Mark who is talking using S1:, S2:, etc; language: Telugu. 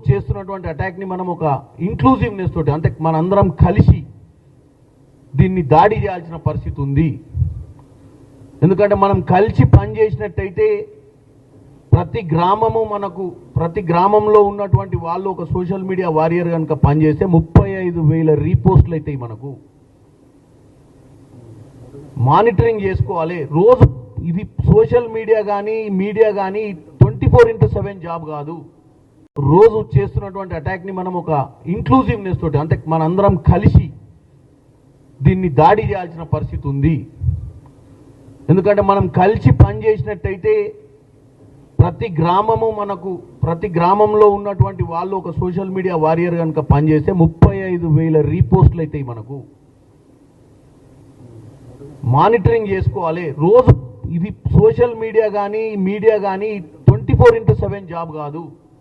S1: చేస్తున్నటువంటి అటాక్ని మనం ఒక ఇంక్లూజివ్నెస్ తోటి అంటే మనందరం కలిసి దీన్ని దాడి చేయాల్సిన పరిస్థితి ఉంది. ఎందుకంటే మనం కలిసి పనిచేసినట్టయితే ప్రతి గ్రామంలో ఉన్నటువంటి వాళ్ళు ఒక సోషల్ మీడియా వారియర్ కనుక పనిచేస్తే 35,000 రీపోస్టులు అవుతాయి. మనకు మానిటరింగ్ చేసుకోవాలి రోజు. ఇది సోషల్ మీడియా కానీ 24/7 జాబ్ కాదు. రోజు చేస్తున్నటువంటి అటాక్ని మనం ఒక ఇంక్లూజివ్నెస్ తోటి అంటే మనందరం కలిసి దీన్ని దాడి చేయాల్సిన పరిస్థితి ఉంది. ఎందుకంటే మనం కలిసి పనిచేసినట్టయితే ప్రతి గ్రామంలో ఉన్నటువంటి వాళ్ళు ఒక సోషల్ మీడియా వారియర్ కనుక పనిచేస్తే 35,000 రీపోస్టులు అవుతాయి. మనకు మానిటరింగ్ చేసుకోవాలి రోజు. ఇది సోషల్ మీడియా కానీ 24/7 జాబ్ కాదు.